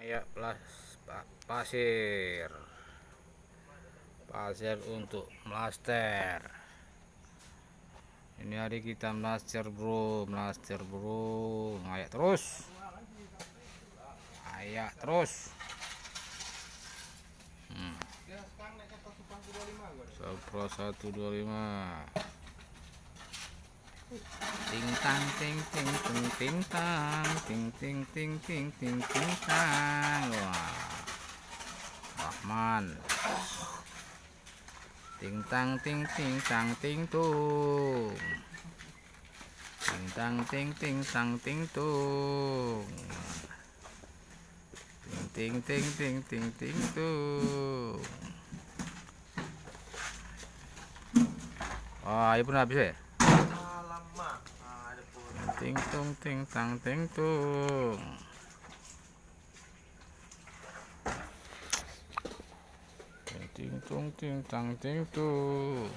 Ayak pasir untuk melaster. Ini hari kita melaster bro, ayak terus, Sapro 125 ting tang ting ting ting ting tang ting ting ting ting ting ting tang. Wah, Rahman ting tang ting ting tang ting tung ting tang ting ting tang ting tung ting ting ting ting ting tung. Wah, ini pun habis ya. Ting tung ting tang ting tung. Ting tung ting tang ting tung.